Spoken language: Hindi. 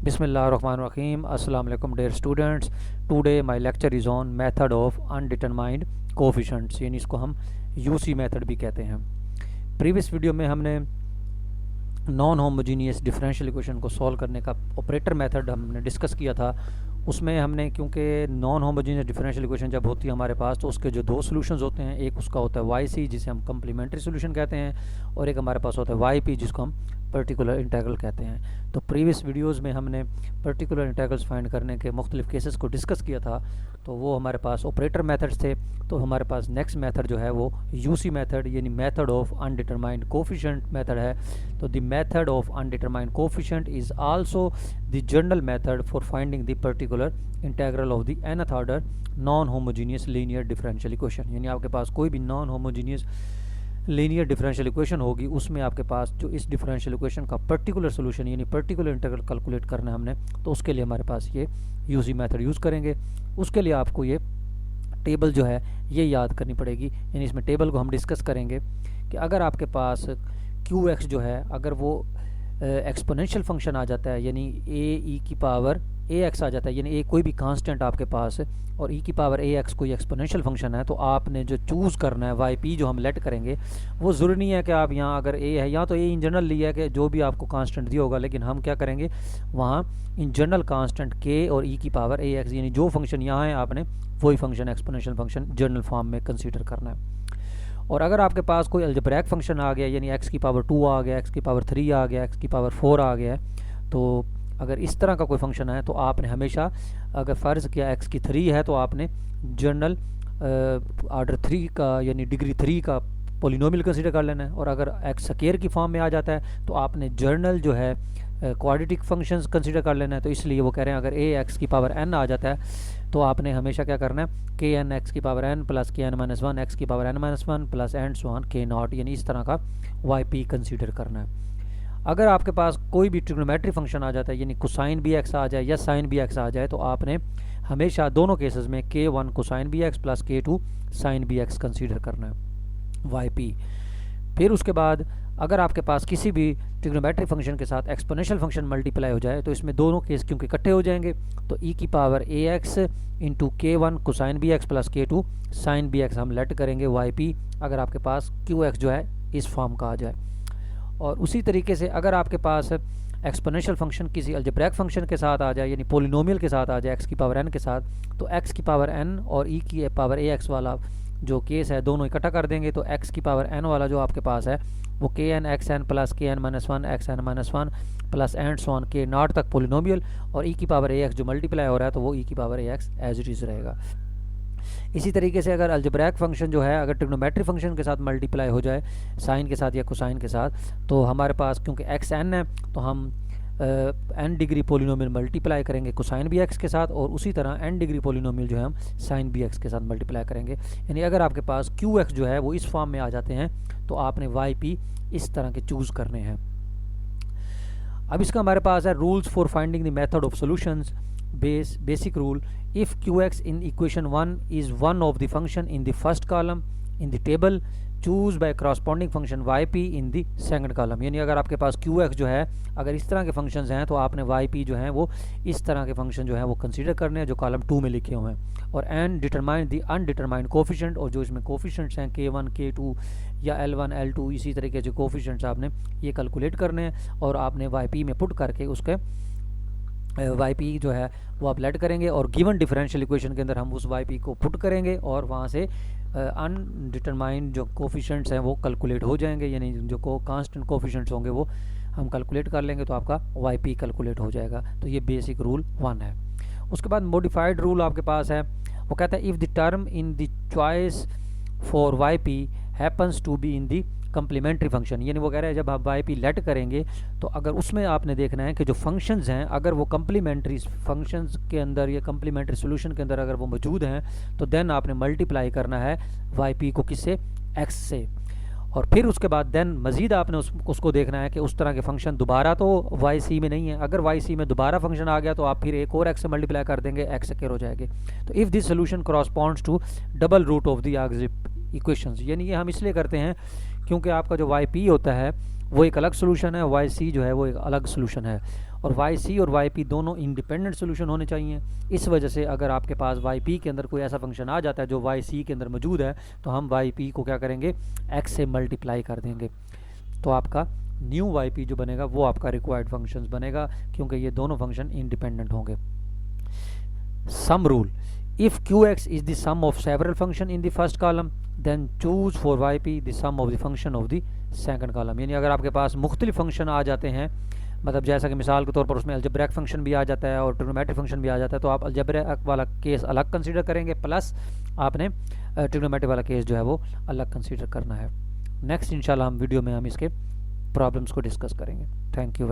Bismillahirrahmanirrahim. Assalamu alaikum dear students. Today my lecture is on method of undetermined coefficients, यानी इसको हम यूसी मेथड भी कहते हैं। प्रीवियस वीडियो में हमने नॉन होमोजीनियस डिफरेंशियल इक्वेशन को सॉल्व करने का ऑपरेटर मेथड हमने डिस्कस किया था। उसमें हमने, क्योंकि नॉन होमोजीनियस डिफरेंशियल इक्वेशन जब होती है हमारे पास, तो उसके जो दो सॉल्यूशंस होते हैं, एक उसका होता है वाई सी जिसे हम कम्प्लीमेंट्री सॉल्यूशन कहते हैं, और एक हमारे पास होता है वाई पी जिसको हम पर्टिकुलर इंटीग्रल कहते हैं। तो प्रीवियस वीडियोस में हमने पर्टिकुलर इंटीग्रल्स फाइंड करने के मुख्तलिफ केसेस को डिस्कस किया था, तो वो हमारे पास ऑपरेटर मेथड्स थे। तो हमारे पास नेक्स्ट मेथड जो है वो यूसी मेथड यानी method of undetermined coefficient method है। तो the method of undetermined coefficient is also the general method for finding the particular integral of the nth order non homogeneous linear differential equation. यानी आपके पास कोई भी non homogeneous linear differential equation होगी, उसमें आपके पास जो इस डिफरेंशियल इक्वेशन का पर्टिकुलर सोल्यूशन यानी पर्टिकुलर इंटीग्रल कैलकुलेट करना है हमने, तो उसके लिए हमारे पास ये यूजी मेथड यूज़ करेंगे। उसके लिए आपको ये टेबल जो है ये याद करनी पड़ेगी। यानी इसमें टेबल को हम डिस्कस करेंगे कि अगर आपके पास क्यू एक्स जो है, अगर वो एक्सपोनेंशियल फंक्शन आ जाता है, यानी ए ई की पावर ए एक्स आ जाता है, यानी ए कोई भी कांस्टेंट आपके पास और ई की पावर ए एक्स कोई एक्सपोनेंशियल फंक्शन है, तो आपने जो चूज़ करना है वाई पी जो हम लेट करेंगे, वो ज़रूरी नहीं है कि आप यहाँ अगर ए है, यहाँ तो ए इन जनरल लिया है कि जो भी आपको कांस्टेंट दिया होगा, लेकिन हम क्या करेंगे वहाँ इन जनरल कांस्टेंट के और ई की पावर ए एक्स, यानी जो फंक्शन यहाँ है आपने वही function exponential function general form में कंसीडर करना है। और अगर आपके पास कोई अलजेब्रैक फंक्शन आ गया, यानी x की पावर 2 आ गया, x की पावर 3 आ गया, x की पावर 4 आ गया, तो अगर इस तरह का कोई फंक्शन है तो आपने हमेशा, अगर फ़र्ज़ किया x की 3 है, तो आपने जनरल ऑर्डर 3 का यानी डिग्री 3 का पोलिनोमियल कंसीडर कर लेना है। और अगर x स्क्वायर की फॉर्म में आ जाता है तो आपने जर्नल जो है क्वाड्रेटिक फंक्शंस कंसीडर कर लेना है। तो इसलिए वो कह रहे हैं अगर a x की पावर n आ जाता है तो आपने हमेशा क्या करना है, के एन एक्स की power n plus k n minus one x की power n minus one plus and so on k not, यानी इस तरह का वाई पी कंसीडर करना है। अगर आपके पास कोई भी ट्रिग्नोमेट्री फंक्शन आ जाता है, यानी कोसाइन बी एक्स आ जाए या साइन बी एक्स आ जाए, तो आपने हमेशा दोनों केसेस में k one cosine b x plus k two sine b x consider करना है वाई पी। फिर उसके बाद अगर आपके पास किसी भी ट्रिग्नोमेट्री फंक्शन के साथ एक्सपोनेंशियल फंक्शन मल्टीप्लाई हो जाए, तो इसमें दोनों केस क्योंकि इकट्ठे हो जाएंगे, तो ई की power a x into k one cosine b x plus k two sine b x हम लेट करेंगे वाई पी, अगर आपके पास क्यू एक्स जो है इस फॉर्म का आ जाए। और उसी तरीके से अगर आपके पास एक्सपोनेंशियल फंक्शन किसी अलजेब्रैक फंक्शन के साथ आ जाए, यानी पोलिनोमियल के साथ आ जाए एक्स की पावर एन के साथ, तो एक्स की पावर एन और ई की पावर ए एक्स वाला जो केस है दोनों इकट्ठा कर देंगे, तो एक्स की पावर एन वाला जो आपके पास है वो k n x n plus k n minus one x n minus one plus and so on k naught तक पोलिनोमियल, और ई की पावर ए एक्स जो मल्टीप्लाई हो रहा है तो वो ई की power a x as it is रहेगा। इसी तरीके से अगर अलजेब्रैक फंक्शन जो है अगर ट्रिग्नोमेट्री फंक्शन के साथ मल्टीप्लाई हो जाए साइन के साथ या कोसाइन के साथ, तो हमारे पास क्योंकि एक्स एन है तो हम एन डिग्री पोलिनोमियल मल्टीप्लाई करेंगे कोसाइन बी एक्स के साथ, और उसी तरह एन डिग्री पोलिनोमियल जो है हम साइन बी एक्स के साथ मल्टीप्लाई करेंगे। यानी अगर आपके पास क्यू एक्स जो है वो इस फॉर्म में आ जाते हैं तो आपने वाई पी इस तरह के चूज़ करने हैं। अब इसका हमारे पास है rules for finding the method of solutions. Basic rule, if q x in equation 1 is one of the function in the first column in the table, choose by corresponding function y p in the second column. यानी अगर आपके पास क्यू एक्स जो है अगर इस तरह के फंक्शंस हैं तो आपने वाई पी जो है वो इस तरह के फंक्शन जो है वो कंसीडर करने हैं जो कॉलम 2 में लिखे हुए हैं। और and determine the undetermined coefficient, और जो इसमें कोफिशिएंट्स हैं के वन के टू या L1 L2 इसी तरीके जो कोफिशिएंट्स आपने ये कैलकुलेट करने हैं, और आपने वाई पी में पुट करके उसके वाई पी जो है वो आप लेट करेंगे, और गिवन डिफरेंशियल इक्वेशन के अंदर हम उस वाई पी को पुट करेंगे और वहाँ से अनडिटरमाइंड जो कोफिशिएंट्स हैं वो कैलकुलेट हो जाएंगे, यानी जो कांस्टेंट कोफिशिएंट्स होंगे वो हम कैलकुलेट कर लेंगे, तो आपका वाई पी कैलकुलेट हो जाएगा। तो ये बेसिक रूल 1 है। उसके बाद मॉडिफाइड रूल आपके पास है, वो कहता है if the term in the choice for y p happens to be in the complementary function, यानी वो कह रहे हैं जब आप वाई पी लेट करेंगे तो अगर उसमें आपने देखना है कि जो फंक्शंस हैं अगर वो कम्प्लीमेंट्री फंक्शंस के अंदर या कम्प्लीमेंट्री सोल्यूशन के अंदर अगर वो मौजूद हैं, तो देन आपने मल्टीप्लाई करना है वाई पी को किससे, एक्स से। और फिर उसके बाद देन मज़ीद आपने उसको देखना है कि उस तरह के फंक्शन दोबारा तो वाई सी में नहीं है। अगर वाई सी में दोबारा फंक्शन आ गया तो आप फिर एक और एक्स से मल्टीप्लाई कर देंगे, एक्स स्क्वायर हो जाएगी। तो if this solution corresponds to double root of the equations, यानी ये हम इसलिए करते हैं क्योंकि आपका जो वाई पी होता है वो एक अलग सोल्यूशन है, वाई सी जो है वो एक अलग सोल्यूशन है। और वाई सी और वाई पी दोनों इंडिपेंडेंट सोल्यूशन होने चाहिए। इस वजह से अगर आपके पास वाई पी के अंदर कोई ऐसा फंक्शन आ जाता है जो वाई सी के अंदर मौजूद है, तो हम वाई पी को क्या करेंगे, एक्स से मल्टीप्लाई कर देंगे। तो आपका न्यू वाई पी जो बनेगा वो आपका रिक्वायर्ड फंक्शन बनेगा, क्योंकि ये दोनों फंक्शन इंडिपेंडेंट होंगे। Sum rule, if qx is the sum of several function in the first column then choose for yp the sum of the function of the second column। यानी अगर आपके पास मुख्तलिफ फंक्शन आ जाते हैं, मतलब जैसा कि मिसाल के तौर पर उसमें अलजेब्रिक फंक्शन भी आ जाता है और ट्रिग्नोमेट्रिक फंक्शन भी आ जाता है, तो आप अलजेब्रिक वाला केस अलग कंसीडर करेंगे, प्लस आपने ट्रिग्नोमेट्रिक वाला केस जो है वो अलग कंसीडर करना है। नेक्स्ट इंशाल्लाह हम वीडियो में हम इसके प्रॉब्लम्स को डिस्कस करेंगे। Thank you.